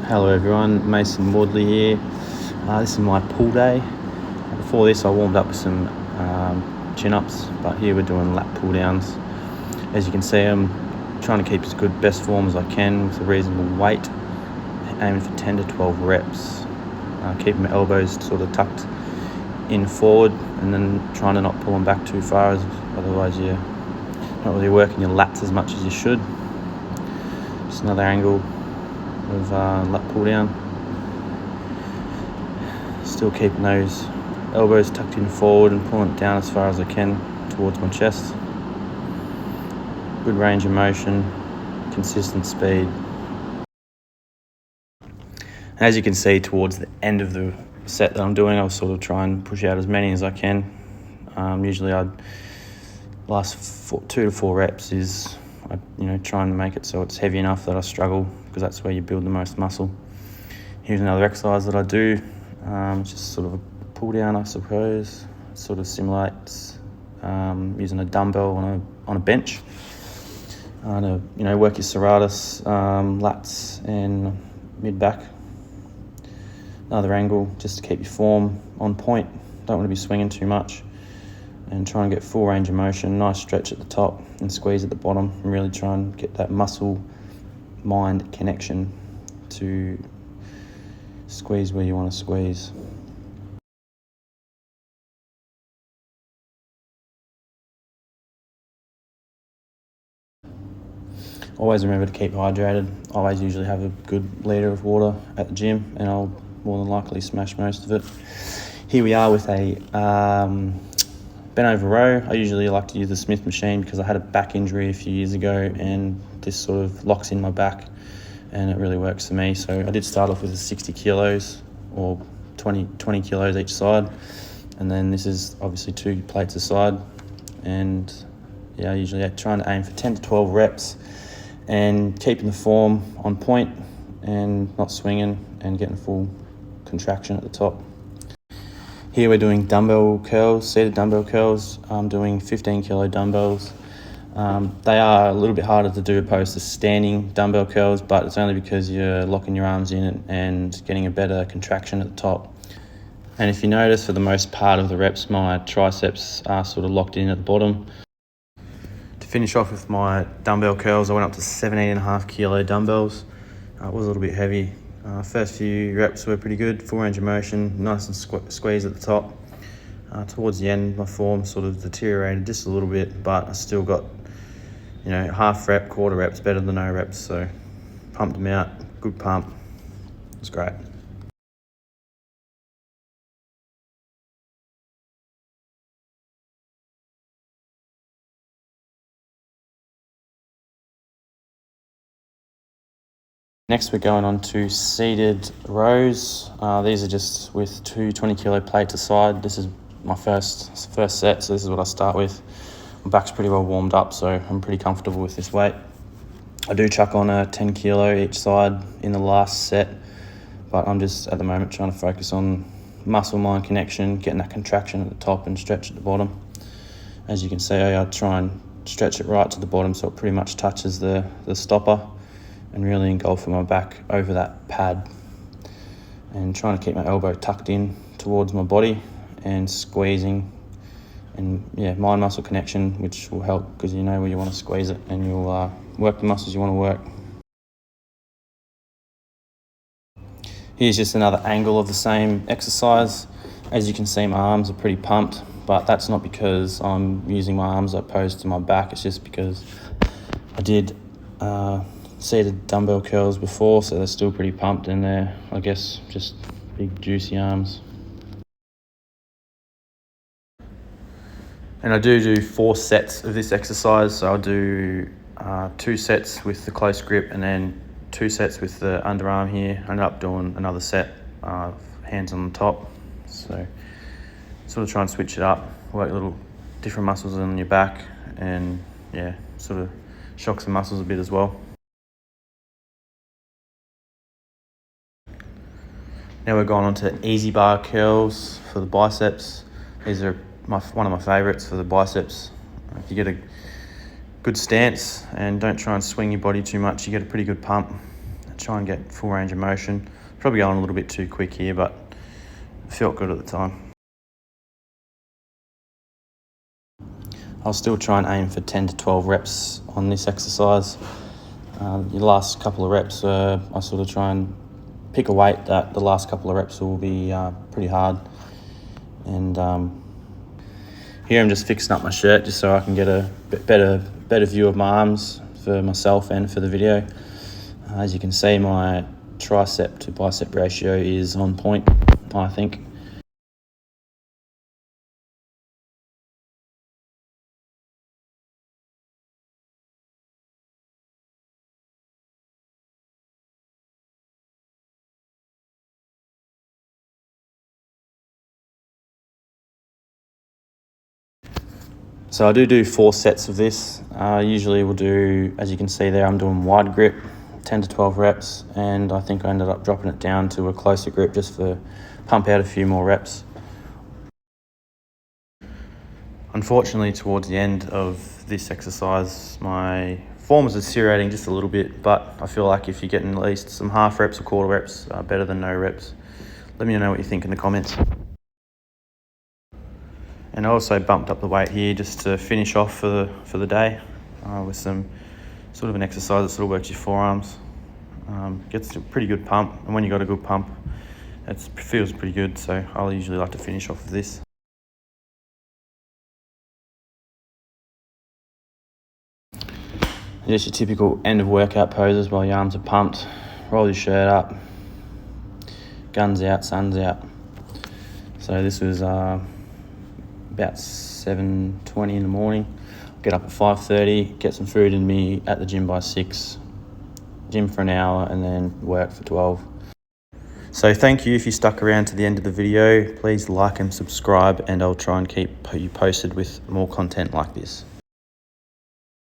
Hello everyone, Mason Maudley here. This is my pull day. Before this I warmed up with some chin-ups, but here we're doing lat pull downs. As you can see, I'm trying to keep as good best form as I can with a reasonable weight, aiming for 10 to 12 reps. Keeping my elbows sort of tucked in forward and then trying to not pull them back too far, otherwise you're not really working your lats as much as you should. Just another angle of lat pull down. Still keeping those elbows tucked in forward and pulling it down as far as I can towards my chest. Good range of motion, consistent speed. As you can see, towards the end of the set that I'm doing, I'll sort of try and push out as many as I can. Usually I'd last 2 to 4 reps is try and make it so it's heavy enough that I struggle, because that's where you build the most muscle. Here's another exercise that I do. It's just sort of a pull down, I suppose. It sort of simulates using a dumbbell on a bench to work your serratus, lats and mid back. Another angle just to keep your form on point. Don't want to be swinging too much, and try and get full range of motion, nice stretch at the top and squeeze at the bottom, and really try and get that muscle mind connection to squeeze where you want to squeeze. Always remember to keep hydrated. Always usually have a good litre of water at the gym, and I'll more than likely smash most of it. Here we are with a bent over row. I usually like to use the Smith machine because I had a back injury a few years ago, and this sort of locks in my back and it really works for me. So I did start off with 60 kilos or 20 kilos each side, and then this is obviously 2 plates a side, and I usually trying to aim for 10 to 12 reps and keeping the form on point and not swinging and getting full contraction at the top. Here we're doing dumbbell curls, seated dumbbell curls. I'm doing 15 kilo dumbbells. They are a little bit harder to do opposed to standing dumbbell curls, but it's only because you're locking your arms in and getting a better contraction at the top. And if you notice, for the most part of the reps, my triceps are sort of locked in at the bottom. To finish off with my dumbbell curls, I went up to 17.5 kilo dumbbells. It was a little bit heavy. First few reps were pretty good, full range of motion, nice and squeeze at the top. Towards the end, my form sort of deteriorated just a little bit, but I still got, half rep, quarter reps better than no reps. So pumped them out, good pump. It was great. Next, we're going on to seated rows. These are just with 2 20 kilo plates aside. This is my first set, so this is what I start with. My back's pretty well warmed up, so I'm pretty comfortable with this weight. I do chuck on a 10 kilo each side in the last set, but I'm just at the moment trying to focus on muscle mind connection, getting that contraction at the top and stretch at the bottom. As you can see, I try and stretch it right to the bottom so it pretty much touches the stopper, and really engulfing my back over that pad, and trying to keep my elbow tucked in towards my body and squeezing, and mind muscle connection, which will help because you know where you want to squeeze it, and you'll work the muscles you want to work. Here's just another angle of the same exercise. As you can see, my arms are pretty pumped, but that's not because I'm using my arms opposed to my back. It's just because I did seated dumbbell curls before, so they're still pretty pumped, and they're, I guess, just big juicy arms. And I do 4 sets of this exercise, so I'll do 2 sets with the close grip and then 2 sets with the underarm here. I ended up doing another set, hands on the top, so sort of try and switch it up, work little different muscles on your back, and sort of shocks the muscles a bit as well. Now we're going on to easy bar curls for the biceps. These are one of my favourites for the biceps. If you get a good stance and don't try and swing your body too much, you get a pretty good pump. try and get full range of motion. Probably going a little bit too quick here, but it felt good at the time. I'll still try and aim for 10 to 12 reps on this exercise. Your last couple of reps, I sort of try and pick a weight that the last couple of reps will be pretty hard. And here I'm just fixing up my shirt just so I can get a better view of my arms for myself and for the video. As you can see, my tricep to bicep ratio is on point, I think. So I do 4 sets of this. Usually we'll do, as you can see there, I'm doing wide grip, 10 to 12 reps, and I think I ended up dropping it down to a closer grip just to pump out a few more reps. Unfortunately, towards the end of this exercise, my form is deteriorating just a little bit, but I feel like if you're getting at least some half reps or quarter reps, better than no reps. Let me know what you think in the comments. And I also bumped up the weight here just to finish off for the day with some sort of an exercise that sort of works your forearms. Gets a pretty good pump, and when you got a good pump, it feels pretty good, so I'll usually like to finish off with this. Just your typical end of workout poses while your arms are pumped. Roll your shirt up, guns out, sun's out. So this was about 7:20 in the morning. Get up at 5:30, get some food in me at the gym by 6, gym for an hour, and then work for 12. So thank you if you stuck around to the end of the video. Please like and subscribe, and I'll try and keep you posted with more content like this.